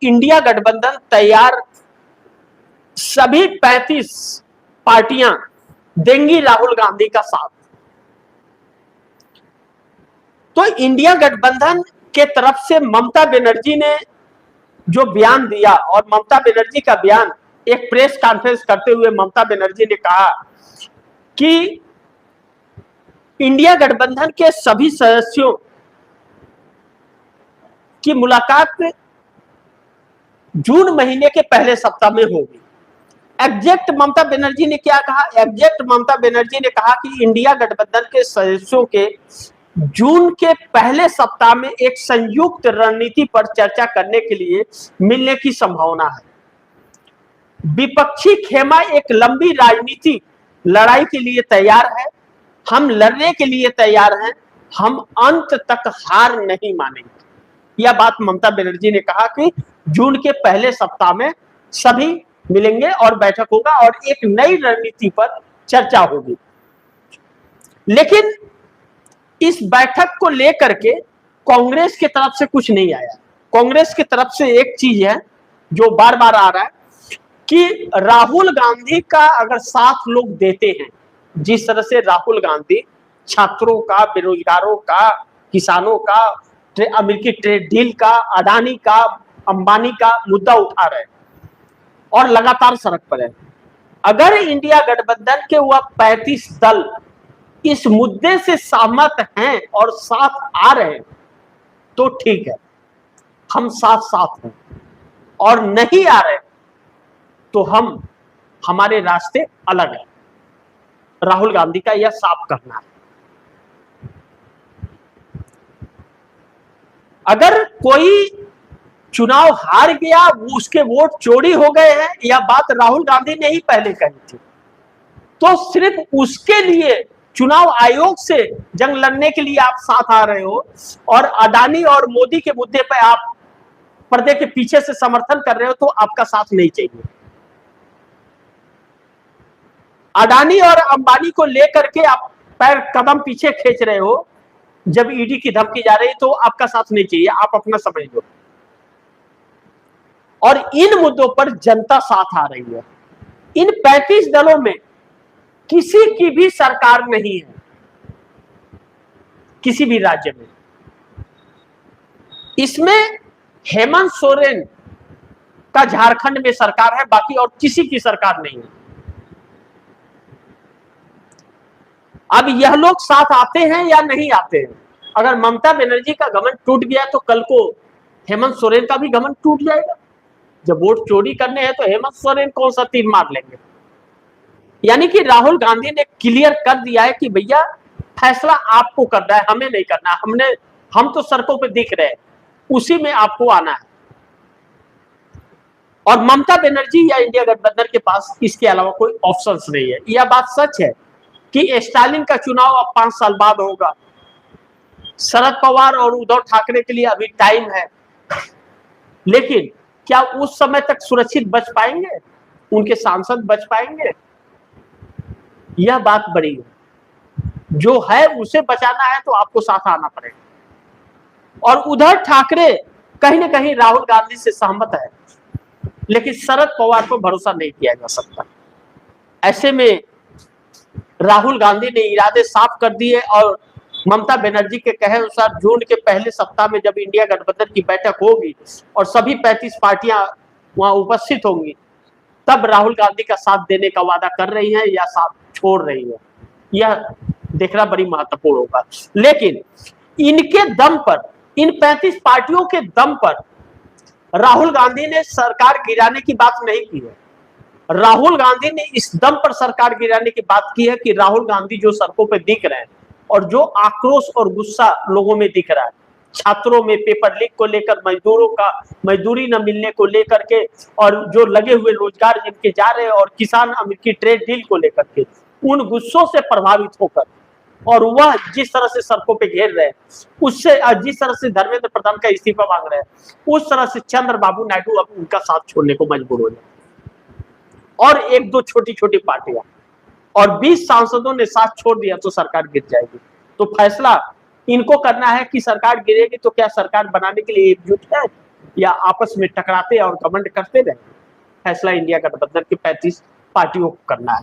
India गठबंधन तैयार, सभी 35 पार्टियां देंगी राहुल गांधी का साथ। तो इंडिया गठबंधन के तरफ से ममता बनर्जी ने जो बयान दिया, और ममता बनर्जी का बयान, एक प्रेस कॉन्फ्रेंस करते हुए ममता बनर्जी ने कहा कि इंडिया गठबंधन के सभी सदस्यों की मुलाकात जून महीने के पहले सप्ताह में होगी। एग्जैक्ट ममता बनर्जी ने क्या कहा? एग्जैक्ट ममता बनर्जी ने कहा कि इंडिया गठबंधन के सदस्यों के जून के पहले सप्ताह में एक संयुक्त रणनीति पर चर्चा करने के लिए मिलने की संभावना है। विपक्षी खेमा एक लंबी राजनीतिक लड़ाई के लिए तैयार है, हम लड़ने के लिए तैयार हैं, हम अंत तक हार नहीं मानेंगे। यह बात ममता बनर्जी ने कहा कि जून के पहले सप्ताह में सभी मिलेंगे और बैठक होगा और एक नई रणनीति पर चर्चा होगी। लेकिन इस बैठक को लेकर के कांग्रेस की तरफ से कुछ नहीं आया। कांग्रेस की तरफ से एक चीज है जो बार बार आ रहा है कि राहुल गांधी का अगर साथ लोग देते हैं, जिस तरह से राहुल गांधी छात्रों का, बेरोजगारों का, किसानों का, अमेरिकी ट्रेड डील का, अडानी का, अंबानी का मुद्दा उठा रहे हैं और लगातार सड़क पर है, अगर इंडिया गठबंधन के वह 35 दल इस मुद्दे से सहमत हैं और साथ आ रहे हैं तो ठीक है, हम साथ साथ हैं, और नहीं आ रहे तो हमारे रास्ते अलग हैं। राहुल गांधी का यह साफ कहना है। अगर कोई चुनाव हार गया, उसके वोट चोरी हो गए हैं, यह बात राहुल गांधी ने ही पहले कही थी, तो सिर्फ उसके लिए चुनाव आयोग से जंग लड़ने के लिए आप साथ आ रहे हो और अडानी और मोदी के मुद्दे पर आप पर्दे के पीछे से समर्थन कर रहे हो, तो आपका साथ नहीं चाहिए। अडानी और अंबानी को लेकर के आप पैर कदम पीछे खींच रहे हो, जब ईडी की धमकी जा रही तो आपका साथ नहीं चाहिए, आप अपना समझ लो। और इन मुद्दों पर जनता साथ आ रही है। इन 35 दलों में किसी की भी सरकार नहीं है, किसी भी राज्य में। इसमें हेमंत सोरेन का झारखंड में सरकार है, बाकी और किसी की सरकार नहीं है। अब यह लोग साथ आते हैं या नहीं आते हैं? अगर ममता बनर्जी का घमंड टूट गया तो कल को हेमंत सोरेन का भी घमंड टूट जाएगा। जब वोट चोरी करने हैं तो हेमंत सोरेन कौन सा तीर मार लेंगे? यानी कि राहुल गांधी ने क्लियर कर दिया है कि भैया फैसला आपको करना है, हमें नहीं करना है। हम तो सड़कों पे दिख रहे हैं, उसी में आपको आना है। और ममता बनर्जी या इंडिया गठबंधन के पास इसके अलावा कोई ऑप्शंस नहीं है। यह बात सच है कि स्टालिन का चुनाव अब 5 साल बाद होगा। शरद पवार और उद्धव ठाकरे के लिए अभी टाइम है, लेकिन क्या उस समय तक सुरक्षित बच पाएंगे? उनके सांसद बच पाएंगे? यह बात बड़ी है। जो है उसे बचाना है तो आपको साथ आना पड़ेगा। और उद्धव ठाकरे कहीं ना कहीं राहुल गांधी से सहमत है, लेकिन शरद पवार पर भरोसा नहीं किया जा सकता। ऐसे में राहुल गांधी ने इरादे साफ कर दिए और ममता बनर्जी के कहे अनुसार जून के पहले सप्ताह में जब इंडिया गठबंधन की बैठक होगी और सभी 35 पार्टियां वहां उपस्थित होंगी, तब राहुल गांधी का साथ देने का वादा कर रही है या साथ छोड़ रही है, यह देखना बड़ी महत्वपूर्ण होगा। लेकिन इनके दम पर, इन 35 पार्टियों के दम पर राहुल गांधी ने सरकार गिराने की बात नहीं की है। राहुल गांधी ने इस दम पर सरकार गिराने की बात की है कि राहुल गांधी जो सड़कों पे दिख रहे हैं और जो आक्रोश और गुस्सा लोगों में दिख रहा है, छात्रों में पेपर लीक को लेकर, मजदूरों का मजदूरी न मिलने को लेकर के, और जो लगे हुए रोजगार जिनके जा रहे हैं, और किसान अमेरिकी ट्रेड डील को लेकर के, उन गुस्सों से प्रभावित होकर और वह जिस तरह से सड़कों पे घेर रहे हैं, उससे जिस तरह से धर्मेंद्र प्रधान का इस्तीफा मांग रहे हैं, उस तरह से चंद्रबाबू नायडू अब उनका साथ छोड़ने को मजबूर हो जाए। और एक दो छोटी छोटी पार्टियां और 20 सांसदों ने साथ छोड़ दिया तो सरकार गिर जाएगी। तो फैसला इनको करना है कि सरकार गिरेगी तो क्या सरकार बनाने के लिए एकजुट है या आपस में टकराते और घमंड करते रहे। फैसला इंडिया गठबंधन की 35 पार्टियों को करना है।